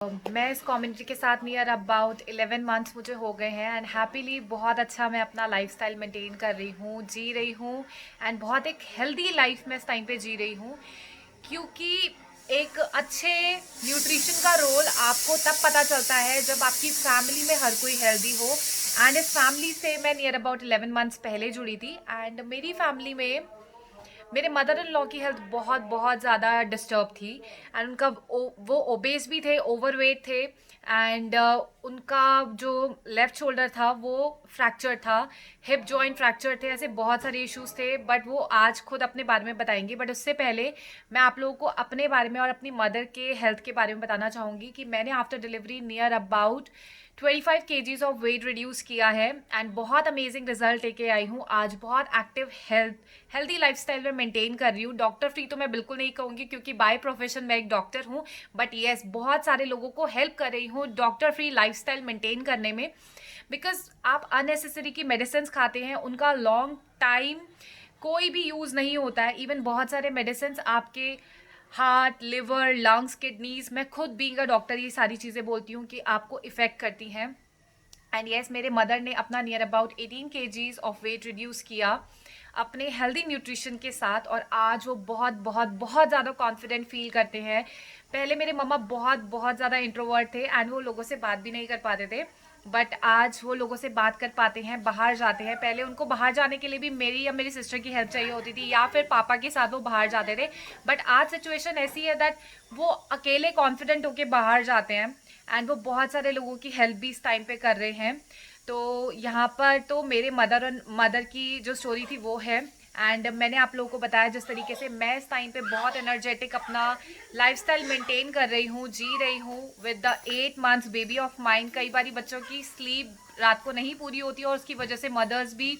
मैं इस कम्युनिटी के साथ नियर अबाउट 11 मंथ्स मुझे हो गए हैं एंड हैप्पीली बहुत अच्छा मैं अपना लाइफस्टाइल मेंटेन कर रही हूँ, जी रही हूँ एंड बहुत एक हेल्दी लाइफ मैं इस टाइम पे जी रही हूँ। क्योंकि एक अच्छे न्यूट्रिशन का रोल आपको तब पता चलता है जब आपकी फैमिली में हर कोई हेल्दी हो। एंड इस फैमिली से मैं नियर अबाउट 11 मंथ्स पहले जुड़ी थी एंड मेरी फैमिली में मेरे मदर इन लॉ की हेल्थ बहुत बहुत ज़्यादा डिस्टर्ब थी एंड वो ओबेस भी थे, ओवरवेट थे एंड उनका जो लेफ्ट शोल्डर था वो फ्रैक्चर था, हिप जॉइंट फ्रैक्चर थे, ऐसे बहुत सारे इश्यूज थे। बट वो आज खुद अपने बारे में बताएंगे। बट उससे पहले मैं आप लोगों को अपने बारे में और अपनी मदर के हेल्थ के बारे में बताना चाहूँगी कि मैंने after delivery near about 25 KGs of weight reduce किया है एंड बहुत अमेजिंग रिजल्ट लेके आई हूँ। आज बहुत एक्टिव हेल्दी लाइफस्टाइल में मेंटेन कर रही हूँ। डॉक्टर फ्री तो मैं बिल्कुल नहीं कहूँगी क्योंकि बाय प्रोफेशन मैं एक डॉक्टर हूँ, बट येस बहुत सारे लोगों को हेल्प कर रही हूँ डॉक्टर फ्री लाइफस्टाइल मेंटेन करने में। बिकॉज आप अननेसेसरी की मेडिसिन खाते हैं, उनका लॉन्ग टाइम कोई भी यूज़ नहीं होता है। इवन बहुत सारे मेडिसिन आपके हार्ट, लिवर, लंग्स, किडनीज, मैं खुद बीइंग अ डॉक्टर ये सारी चीज़ें बोलती हूँ कि आपको इफ़ेक्ट करती हैं। एंड येस मेरे मदर ने अपना near about 18 KGs of weight reduce किया अपने हेल्दी न्यूट्रिशन के साथ और आज वो बहुत बहुत बहुत ज़्यादा कॉन्फिडेंट फील करते हैं। पहले मेरे मम्मा बहुत बहुत ज़्यादा इंट्रोवर्ट थे एंड वो लोगों से बात भी नहीं कर पाते थे, बट आज वो लोगों से बात कर पाते हैं, बाहर जाते हैं। पहले उनको बाहर जाने के लिए भी मेरी या मेरी सिस्टर की हेल्प चाहिए होती थी या फिर पापा के साथ वो बाहर जाते थे, बट आज सिचुएशन ऐसी है दैट वो अकेले कॉन्फिडेंट होके बाहर जाते हैं एंड वो बहुत सारे लोगों की हेल्प भी इस टाइम पे कर रहे हैं। तो यहाँ पर तो मेरे मदर की जो स्टोरी थी वो है एंड मैंने आप लोगों को बताया जिस तरीके से मैं इस टाइम पे बहुत एनर्जेटिक अपना लाइफस्टाइल मेंटेन कर रही हूँ, जी रही हूँ with the 8 months baby of mind. कई बार बच्चों की स्लीप रात को नहीं पूरी होती और उसकी वजह से मदर्स भी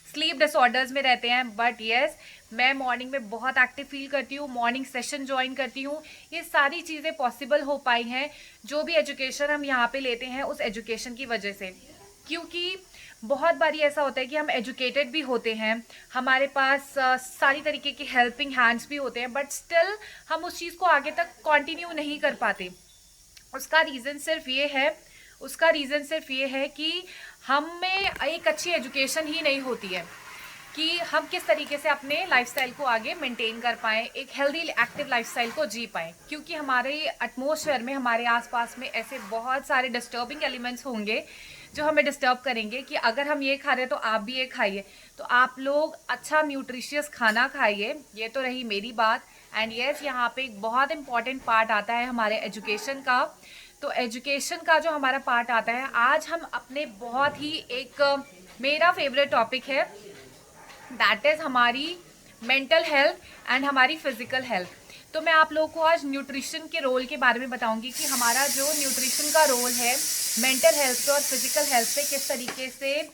स्लीप डिसऑर्डर्स में रहते हैं, बट येस मैं मॉर्निंग में बहुत एक्टिव फील करती हूँ, मॉर्निंग सेशन ज्वाइन करती हूँ। ये सारी चीज़ें पॉसिबल हो पाई हैं जो भी एजुकेशन हम यहाँ पे लेते हैं उस एजुकेशन की वजह से। क्योंकि बहुत बारी ऐसा होता है कि हम एजुकेटेड भी होते हैं, हमारे पास सारी तरीके की हेल्पिंग हैंड्स भी होते हैं, बट स्टिल हम उस चीज़ को आगे तक कंटिन्यू नहीं कर पाते। उसका रीज़न सिर्फ ये है उसका रीज़न सिर्फ ये है कि हम में एक अच्छी एजुकेशन ही नहीं होती है कि हम किस तरीके से अपने लाइफस्टाइल को आगे मेंटेन कर पाएँ, एक हेल्दी एक्टिव लाइफस्टाइल को जी पाएँ। क्योंकि हमारे एटमॉस्फेयर में, हमारे आसपास में ऐसे बहुत सारे डिस्टर्बिंग एलिमेंट्स होंगे जो हमें डिस्टर्ब करेंगे कि अगर हम ये खा रहे हैं तो आप भी ये खाइए। तो आप लोग अच्छा न्यूट्रिशियस खाना खाइए, ये तो रही मेरी बात। एंड येस यहाँ पे एक बहुत इंपॉर्टेंट पार्ट आता है हमारे एजुकेशन का। तो एजुकेशन का जो हमारा पार्ट आता है, आज हम अपने बहुत ही एक मेरा फेवरेट टॉपिक है, दैट इज़ हमारी मेंटल हेल्थ एंड हमारी फिजिकल हेल्थ। तो मैं आप लोगों को आज न्यूट्रिशन के रोल के बारे में बताऊंगी कि हमारा जो न्यूट्रिशन का रोल है मेंटल हेल्थ पे और फिजिकल हेल्थ पे किस तरीके से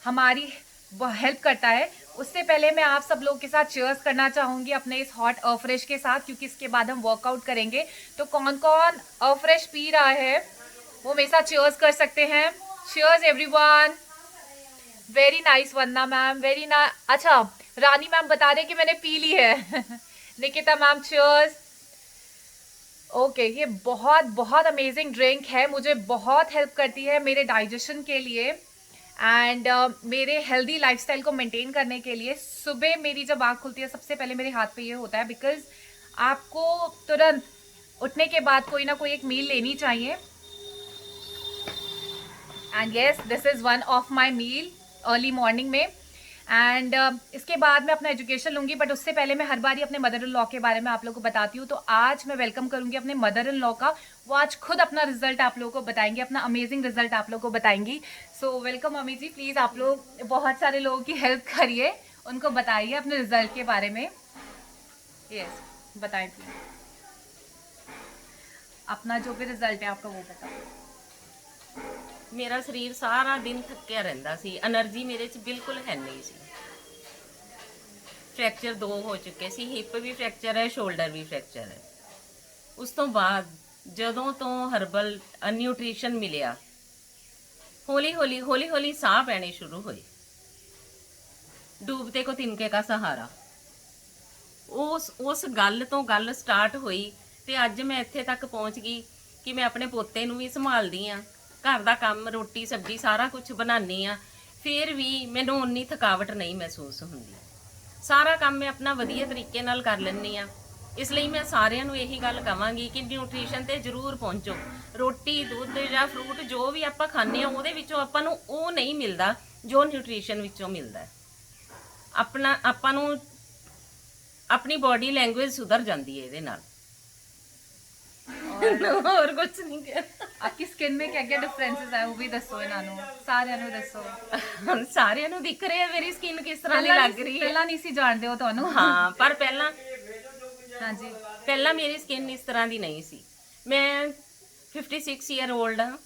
हमारी हेल्प करता है। उससे पहले मैं आप सब लोगों के साथ चेयर्स करना चाहूँगी अपने इस हॉट अफ्रेश के साथ, क्योंकि इसके बाद हम वर्कआउट करेंगे। तो कौन कौन अफ्रेश पी रहा है वो मेरे साथ चेयर्स कर सकते हैं। Chairs everyone. वेरी नाइस वंदना मैम, वेरी ना। अच्छा, रानी मैम बता रहे कि मैंने पी ली है निकिता मैम चीयर्स। ओके, ये बहुत बहुत अमेजिंग ड्रिंक है, मुझे बहुत हेल्प करती है मेरे डाइजेशन के लिए एंड मेरे हेल्दी लाइफस्टाइल को मेंटेन करने के लिए। सुबह मेरी जब आँख खुलती है सबसे पहले मेरे हाथ पे ये होता है, बिकॉज आपको तुरंत उठने के बाद कोई ना कोई एक मील लेनी चाहिए। And yes this is one of my meal early morning में। एंड इसके बाद मैं अपना एजुकेशन लूँगी, बट उससे पहले मैं हर बार ही अपने मदर इन लॉ के बारे में आप लोगों को बताती हूँ। तो आज मैं वेलकम करूँगी अपने मदर इन लॉ का। वो आज खुद अपना रिजल्ट आप लोगों को बताएंगे, अपना अमेजिंग रिजल्ट आप लोगों को बताएंगी। सो वेलकम मम्मी जी, प्लीज़ आप लोग बहुत सारे लोगों की हेल्प करिए, उनको बताइए अपने रिजल्ट के बारे में। यस बताएं प्लीज, अपना जो भी रिजल्ट है आपका वो बताओ। ਮੇਰਾ ਸਰੀਰ ਸਾਰਾ ਦਿਨ ਥੱਕਿਆ ਰਹਿੰਦਾ ਸੀ, એનર્ਜੀ ਮੇਰੇ 'ਚ ਬਿਲਕੁਲ ਹੈ ਨਹੀਂ ਸੀ। ਫ੍ਰੈਕਚਰ 2 ਹੋ ਚੁੱਕੇ ਸੀ, ਹਿੱਪ ਵੀ ਫ੍ਰੈਕਚਰ ਹੈ, ਸ਼ੋਲਡਰ ਵੀ ਫ੍ਰੈਕਚਰ ਹੈ। ਉਸ ਤੋਂ ਬਾਅਦ ਜਦੋਂ ਤੋਂ ਹਰਬਲ ਨਿਊਟ੍ਰੀਸ਼ਨ ਮਿਲਿਆ, ਹੌਲੀ ਹੌਲੀ ਸਾਹ ਪੈਣੇ ਸ਼ੁਰੂ ਹੋਏ। ਡੂਬਤੇ ਕੋ ਤਿਨਕੇ ਕਾ ਸਹਾਰਾ, ਉਸ ਗੱਲ ਤੋਂ ਗੱਲ ਸਟਾਰਟ ਹੋਈ ਤੇ ਅੱਜ ਮੈਂ ਇੱਥੇ ਤੱਕ ਪਹੁੰਚ ਗਈ ਕਿ ਮੈਂ ਆਪਣੇ ਪੋਤੇ ਨੂੰ ਵੀ ਸੰਭਾਲਦੀ ਆ, ਘਰ ਦਾ ਕੰਮ, ਰੋਟੀ ਸਬਜ਼ੀ ਸਾਰਾ ਕੁਝ ਬਣਾਉਂਦੀ ਆ, ਫਿਰ ਵੀ ਮੈਨੂੰ ਉਨੀ ਥਕਾਵਟ ਨਹੀਂ ਮਹਿਸੂਸ ਹੁੰਦੀ। ਸਾਰਾ ਕੰਮ ਮੈਂ ਆਪਣਾ ਵਧੀਆ ਤਰੀਕੇ ਨਾਲ ਕਰ ਲੈਂਦੀ ਆ। ਇਸ ਲਈ ਮੈਂ ਸਾਰਿਆਂ ਨੂੰ ਇਹੀ ਗੱਲ ਕਹਾਂਗੀ ਕਿ ਨਿਊਟ੍ਰੀਸ਼ਨ ਤੇ ਜ਼ਰੂਰ ਪਹੁੰਚੋ। ਰੋਟੀ, ਦੁੱਧ ਜਾਂ ਫਰੂਟ ਜੋ ਵੀ ਆਪਾਂ ਖਾਂਦੇ ਆ ਉਹਦੇ ਵਿੱਚੋਂ ਆਪਾਂ ਨੂੰ ਉਹ ਨਹੀਂ ਮਿਲਦਾ ਜੋ ਨਿਊਟ੍ਰੀਸ਼ਨ ਵਿੱਚੋਂ ਮਿਲਦਾ ਹੈ। ਆਪਾਂ ਨੂੰ ਆਪਣੀ ਬੋਡੀ ਲੈਂਗੁਏਜ ਸੁਧਰ ਜਾਂਦੀ ਹੈ ਇਹਦੇ ਨਾਲ। और कुछ नहीं कहना। आपकी स्किन में क्या क्या डिफरेंसेस है वो भी दसो इन्हों सारिਆਂ ਨੂੰ ਦੱਸੋ। ਸਾਰਿਆਂ ਨੂੰ ਦਿਖ ਰਿਹਾ ਮੇਰੀ ਸਕਿਨ ਕਿਸ ਤਰ੍ਹਾਂ ਦੀ ਲੱਗ ਰਹੀ ਹੈ। ਪਹਿਲਾਂ ਨਹੀਂ ਸੀ ਜਾਣਦੇ ਹੋ ਤੁਹਾਨੂੰ? ਹਾਂ, ਪਰ ਪਹਿਲਾਂ ਹਾਂਜੀ, ਪਹਿਲਾਂ ਮੇਰੀ ਸਕਿਨ ਇਸ ਤਰ੍ਹਾਂ ਦੀ ਨਹੀਂ ਸੀ। ਮੈਂ 56 ਈਅਰ 올ਡ ਹਾਂ,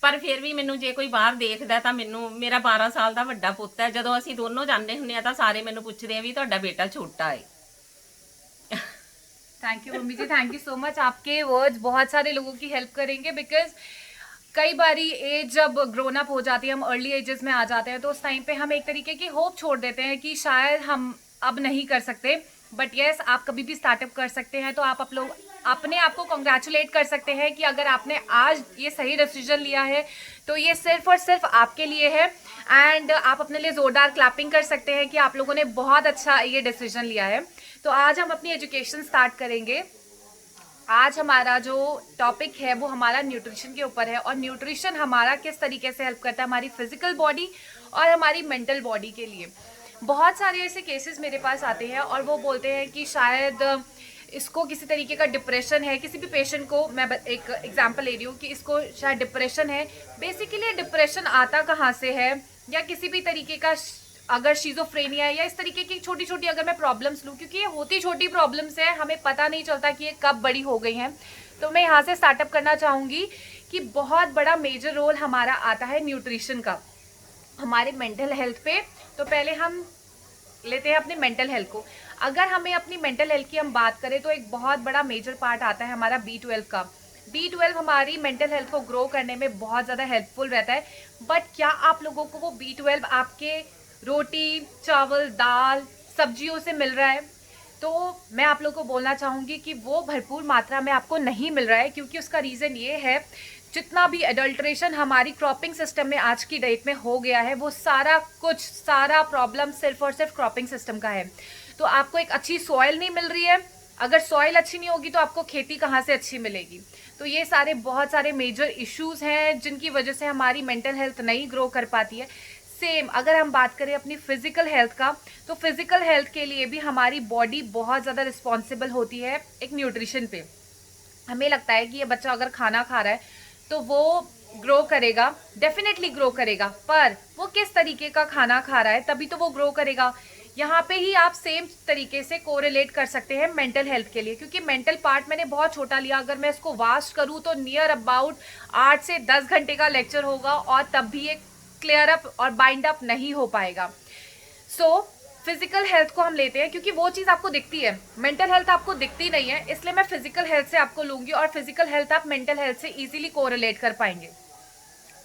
ਪਰ ਫਿਰ ਵੀ ਮੈਨੂੰ ਜੇ ਕੋਈ ਬਾਹਰ ਦੇਖਦਾ ਤਾਂ ਮੈਨੂੰ, ਮੇਰਾ 12 ਸਾਲ ਦਾ ਵੱਡਾ ਪੁੱਤ ਹੈ, ਜਦੋਂ ਅਸੀਂ ਦੋਨੋਂ ਜਾਂਦੇ ਹੁੰਦੇ ਆ ਤਾਂ ਸਾਰੇ ਮੈਨੂੰ ਪੁੱਛਦੇ ਆ ਵੀ ਤੁਹਾਡਾ ਬੇਟਾ ਛੋਟਾ ਹੈ। थैंक यू मम्मी जी, थैंक यू सो मच। आपके वर्ड्स बहुत सारे लोगों की हेल्प करेंगे, बिकॉज कई बारी एज जब ग्रोन अप हो जाती है, हम अर्ली एजेस में आ जाते हैं, तो उस टाइम पे हम एक तरीके की होप छोड़ देते हैं कि शायद हम अब नहीं कर सकते। बट येस, आप कभी भी स्टार्टअप कर सकते हैं। तो आप लोग अपने आप को कॉन्ग्रेचुलेट कर सकते हैं कि अगर आपने आज ये सही डिसीजन लिया है तो ये सिर्फ और सिर्फ आपके लिए है। एंड आप अपने लिए ज़ोरदार क्लैपिंग कर सकते हैं कि आप लोगों ने बहुत अच्छा ये डिसीजन लिया है। तो आज हम अपनी एजुकेशन स्टार्ट करेंगे। आज हमारा जो टॉपिक है वो हमारा न्यूट्रिशन के ऊपर है, और न्यूट्रिशन हमारा किस तरीके से हेल्प करता है हमारी फिजिकल बॉडी और हमारी मेंटल बॉडी के लिए। बहुत सारे ऐसे केसेस मेरे पास आते हैं और वो बोलते हैं कि शायद इसको किसी तरीके का डिप्रेशन है। किसी भी पेशेंट को मैं एक एग्जांपल ले रही हूँ कि इसको शायद डिप्रेशन है। बेसिकली डिप्रेशन आता कहाँ से है, या किसी भी तरीके का अगर शिज़ोफ्रेनिया है या इस तरीके की छोटी छोटी अगर मैं प्रॉब्लम्स लूँ, क्योंकि ये होती छोटी प्रॉब्लम्स हैं, हमें पता नहीं चलता कि ये कब बड़ी हो गई हैं। तो मैं यहाँ से स्टार्टअप करना चाहूँगी कि बहुत बड़ा मेजर रोल हमारा आता है न्यूट्रिशन का हमारे मेंटल हेल्थ पे। तो पहले हम लेते हैं अपने मेंटल हेल्थ को। अगर हमें अपनी मेंटल हेल्थ की हम बात करें तो एक बहुत बड़ा मेजर पार्ट आता है हमारा B12 का। B12 हमारी मेंटल हेल्थ को ग्रो करने में बहुत ज़्यादा हेल्पफुल रहता है। बट क्या आप लोगों को वो B12 आपके रोटी, चावल, दाल, सब्जियों से मिल रहा है? तो मैं आप लोगों को बोलना चाहूँगी कि वो भरपूर मात्रा में आपको नहीं मिल रहा है, क्योंकि उसका रीज़न ये है, जितना भी एडल्ट्रेशन हमारी क्रॉपिंग सिस्टम में आज की डेट में हो गया है, वो सारा प्रॉब्लम सिर्फ और सिर्फ क्रॉपिंग सिस्टम का है। तो आपको एक अच्छी सॉइल नहीं मिल रही है। अगर सॉइल अच्छी नहीं होगी तो आपको खेती कहाँ से अच्छी मिलेगी? तो ये सारे बहुत सारे मेजर इश्यूज़ हैं जिनकी वजह से हमारी मेंटल हेल्थ नहीं ग्रो कर पाती है। सेम अगर हम बात करें अपनी फिजिकल हेल्थ का, तो फिजिकल हेल्थ के लिए भी हमारी बॉडी बहुत ज़्यादा रिस्पॉन्सिबल होती है एक न्यूट्रिशन पे। हमें लगता है कि ये बच्चा अगर खाना खा रहा है तो वो ग्रो करेगा, डेफिनेटली ग्रो करेगा, पर वो किस तरीके का खाना खा रहा है तभी तो वो ग्रो करेगा। यहाँ पे ही आप सेम तरीके से कोरिलेट कर सकते हैं मेंटल हेल्थ के लिए, क्योंकि मेंटल पार्ट मैंने बहुत छोटा लिया। अगर मैं इसको वास्ट करूँ तो नियर अबाउट 8 से 10 घंटे का लेक्चर होगा, और तब भी एक क्लियर अप और बाइंड अप नहीं हो पाएगा। सो फिजिकल हेल्थ को हम लेते हैं, क्योंकि वो चीज़ आपको दिखती है, मेंटल हेल्थ आपको दिखती नहीं है, इसलिए मैं फिजिकल हेल्थ से आपको लूँगी, और फिजिकल हेल्थ आप मेंटल हेल्थ से इजीली कोरिलेट कर पाएंगे।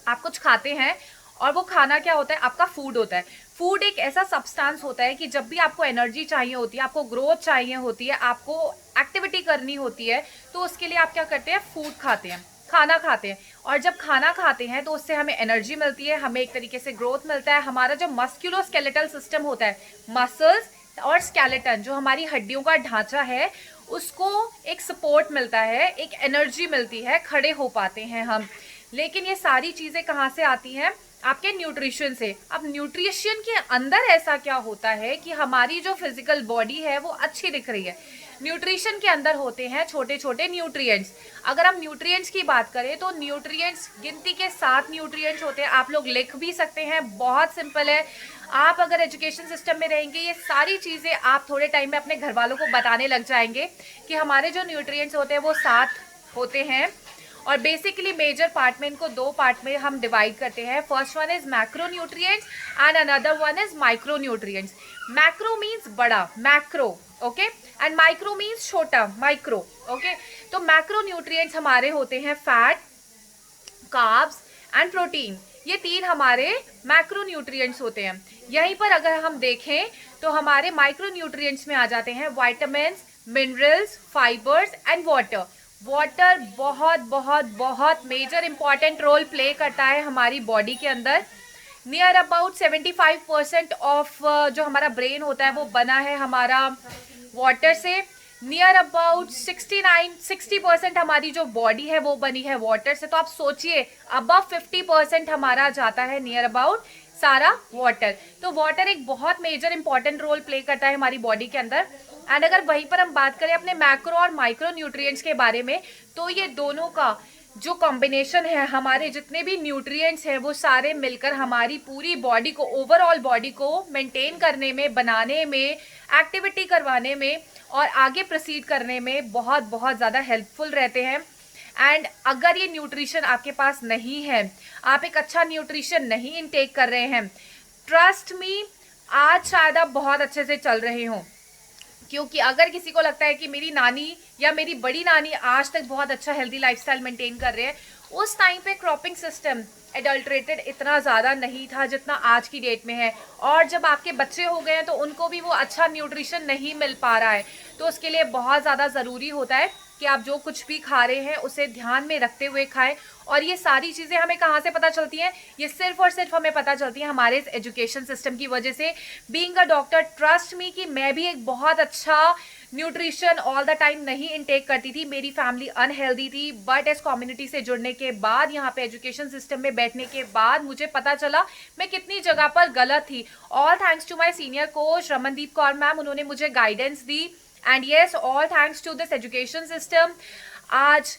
आप कुछ खाते हैं, और वो खाना क्या होता है? आपका फूड होता है। फूड एक ऐसा सब्सटेंस होता है कि जब भी आपको एनर्जी चाहिए होती है, आपको ग्रोथ चाहिए होती है, आपको एक्टिविटी करनी होती है, तो उसके लिए आप क्या करते हैं? फूड खाते हैं, खाना खाते हैं। और जब खाना खाते हैं तो उससे हमें एनर्जी मिलती है, हमें एक तरीके से ग्रोथ मिलता है। हमारा जो मस्कुलोस्केलेटल सिस्टम होता है, मसल्स और स्केलेटन, जो हमारी हड्डियों का ढांचा है, उसको एक सपोर्ट मिलता है, एक एनर्जी मिलती है, खड़े हो पाते हैं हम। लेकिन ये सारी चीज़ें कहाँ से आती हैं? आपके न्यूट्रिशन से। अब न्यूट्रिशन के अंदर ऐसा क्या होता है कि हमारी जो फिजिकल बॉडी है वो अच्छी दिख रही है। न्यूट्रिशन के अंदर होते हैं छोटे छोटे न्यूट्रिएंट्स। अगर हम न्यूट्रिएंट्स की बात करें तो न्यूट्रिएंट्स गिनती के 7 न्यूट्रिएंट्स होते हैं। आप लोग लिख भी सकते हैं, बहुत सिंपल है। आप अगर एजुकेशन सिस्टम में रहेंगे, ये सारी चीज़ें आप थोड़े टाइम में अपने घर वालों को बताने लग जाएंगे कि हमारे जो न्यूट्रिएंट्स होते हैं वो 7 होते हैं। और बेसिकली मेजर पार्ट में इनको 2 पार्ट में हम डिवाइड करते हैं। First one is macro nutrients and another one is micro nutrients. Macro means बड़ा, macro, okay, and micro means छोटा, माइक्रो, ओके। तो मैक्रो न्यूट्रिएंट्स हमारे होते हैं फैट, कार्ब्स एंड प्रोटीन। ये 3 हमारे मैक्रो न्यूट्रिएंट्स होते हैं। यहीं पर अगर हम देखें तो हमारे माइक्रो न्यूट्रिएंट्स में आ जाते हैं vitamins, minerals, fibres and water. Water बहुत बहुत बहुत मेजर इंपॉर्टेंट रोल प्ले करता है हमारी बॉडी के अंदर। नियर अबाउट 75% ऑफ जो हमारा ब्रेन होता है वो बना है हमारा वाटर से। नियर अबाउट 60% हमारी जो बॉडी है वो बनी है वाटर से। तो आप सोचिए अबव 50% हमारा जाता है नियर अबाउट सारा वाटर। तो वाटर एक बहुत मेजर इंपॉर्टेंट रोल प्ले करता है हमारी बॉडी के अंदर। एंड अगर वहीं पर हम बात करें अपने मैक्रो और माइक्रो न्यूट्रिएंट्स के बारे में, तो ये दोनों का जो कॉम्बिनेशन है, हमारे जितने भी न्यूट्रिएंट्स हैं वो सारे मिलकर हमारी पूरी बॉडी को, ओवरऑल बॉडी को मेंटेन करने में, बनाने में, एक्टिविटी करवाने में और आगे प्रोसीड करने में बहुत बहुत ज़्यादा हेल्पफुल रहते हैं। एंड अगर ये न्यूट्रिशन आपके पास नहीं है, आप एक अच्छा न्यूट्रिशन नहीं इनटेक कर रहे हैं, ट्रस्ट मी आज शायद आप बहुत अच्छे से चल रहे हो। क्योंकि अगर किसी को लगता है कि मेरी नानी या मेरी बड़ी नानी आज तक बहुत अच्छा हेल्दी लाइफस्टाइल मेंटेन कर रहे हैं, उस टाइम पे क्रॉपिंग सिस्टम एडल्ट्रेटेड इतना ज़्यादा नहीं था जितना आज की डेट में है। और जब आपके बच्चे हो गए हैं तो उनको भी वो अच्छा न्यूट्रिशन नहीं मिल पा रहा है। तो उसके लिए बहुत ज़्यादा ज़रूरी होता है कि आप जो कुछ भी खा रहे हैं उसे ध्यान में रखते हुए खाएं। और ये सारी चीज़ें हमें कहाँ से पता चलती हैं? ये सिर्फ और सिर्फ हमें पता चलती हैं हमारे इस एजुकेशन सिस्टम की वजह से। Being a doctor, trust me कि मैं भी एक बहुत अच्छा न्यूट्रिशन ऑल द टाइम नहीं इनटेक करती थी। मेरी फैमिली अनहेल्दी थी, बट इस कम्युनिटी से जुड़ने के बाद, यहाँ पे एजुकेशन सिस्टम में बैठने के बाद मुझे पता चला मैं कितनी जगह पर गलत थी। All thanks to my senior coach Ramandeep Kaur ma'am, उन्होंने मुझे गाइडेंस दी। And yes, all thanks to this education system. आज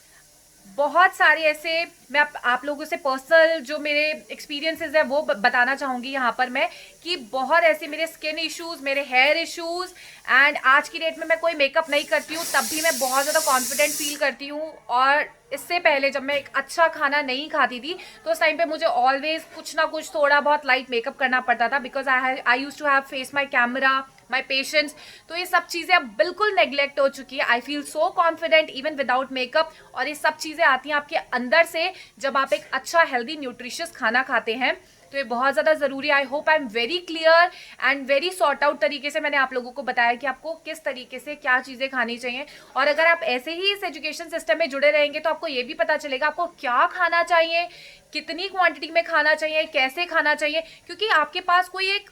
बहुत सारे ऐसे मैं आप लोगों से पर्सनल जो मेरे एक्सपीरियंसेस है वो बताना चाहूँगी यहाँ पर मैं, कि बहुत ऐसे मेरे स्किन इश्यूज़, मेरे हेयर इश्यूज़, एंड आज की डेट में मैं कोई मेकअप नहीं करती हूँ तब भी मैं बहुत ज़्यादा कॉन्फिडेंट फील करती हूँ। और इससे पहले जब मैं एक अच्छा खाना नहीं खाती थी तो उस टाइम पे मुझे ऑलवेज कुछ ना कुछ थोड़ा बहुत लाइट मेकअप करना पड़ता था, because I use to have face my camera, my patients. तो ये सब चीज़ें अब बिल्कुल नेग्लेक्ट हो चुकी है। I feel so confident even without makeup. और ये सब चीज़ें आती हैं आपके अंदर से जब आप एक अच्छा हेल्दी न्यूट्रिशियस खाना खाते हैं। तो ये बहुत ज़्यादा ज़रूरी है। I hope I am very clear and very sort out तरीके से मैंने आप लोगों को बताया कि आपको किस तरीके से क्या चीज़ें खानी चाहिए। और अगर आप ऐसे ही इस एजुकेशन सिस्टम में जुड़े रहेंगे तो आपको ये भी पता चलेगा आपको क्या खाना चाहिए, कितनी क्वांटिटी में खाना चाहिए, कैसे खाना चाहिए। क्योंकि आपके पास कोई एक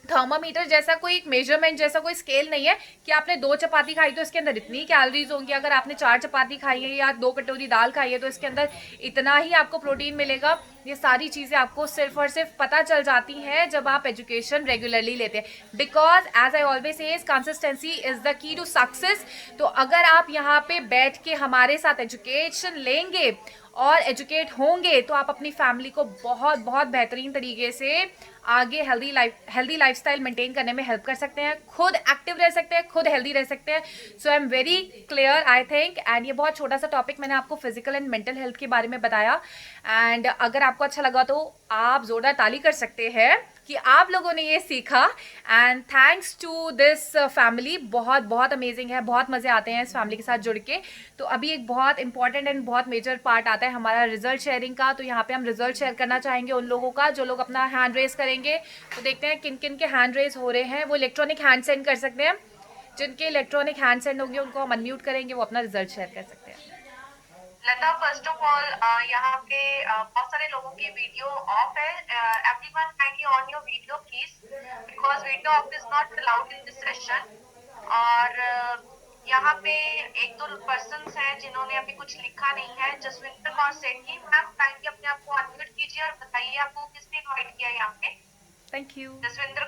थर्मामीटर जैसा, कोई एक मेजरमेंट जैसा कोई स्केल नहीं है कि आपने 2 चपाती खाई तो इसके अंदर इतनी कैलोरीज होंगी, अगर आपने 4 चपाती खाई है या 2 कटोरी दाल खाई है तो इसके अंदर इतना ही आपको प्रोटीन मिलेगा। ये सारी चीज़ें आपको सिर्फ और सिर्फ पता चल जाती हैं जब आप एजुकेशन रेगुलरली लेते हैं। Because as I always say consistency is the key to success. तो अगर आप यहाँ पे बैठ के हमारे साथ एजुकेशन लेंगे और एजुकेट होंगे तो आप अपनी फैमिली को बहुत बहुत बेहतरीन तरीके से आगे हेल्दी लाइफस्टाइल मेंटेन करने में हेल्प कर सकते हैं, खुद एक्टिव रह सकते हैं, खुद हेल्दी रह सकते हैं। So I am very clear I think. And ये बहुत छोटा सा टॉपिक मैंने आपको फिजिकल एंड मेंटल हेल्थ के बारे में बताया। एंड अगर आपको अच्छा लगा तो आप जोरदार ताली कर सकते हैं कि आप लोगों ने ये सीखा। And thanks to this family, बहुत बहुत अमेजिंग है, बहुत मज़े आते हैं इस फैमिली के साथ जुड़ के। तो अभी एक बहुत इंपॉर्टेंट एंड बहुत मेजर पार्ट आता है हमारा रिजल्ट शेयरिंग का। तो यहाँ पे हम रिजल्ट शेयर करना चाहेंगे उन लोगों का जो लोग अपना हैंड रेस करेंगे। तो देखते हैं किन किन के हैंड रेस हो रहे हैं। वो इलेक्ट्रॉनिक हैंड सेंड कर सकते हैं। जिनके इलेक्ट्रॉनिक हैंड सेंड होंगे उनको हम अनम्यूट करेंगे, वो अपना रिजल्ट शेयर कर सकते हैं। लता, फर्स्ट ऑफ ऑल यहाँ पे बहुत सारे लोगों की वीडियो ऑफ है। Everyone kindly on your video please, because video of is not allowed in this session. और यहाँ पे एक दो पर्सन्स हैं जिन्होंने अभी कुछ लिखा नहीं है। जसविंदर कौर सेठी मैम, काइंडली अपने आप को अनम्यूट कीजिए और बताइए आपको किसने इनवाइट किया यहाँ पे। Thank you. जसविंदर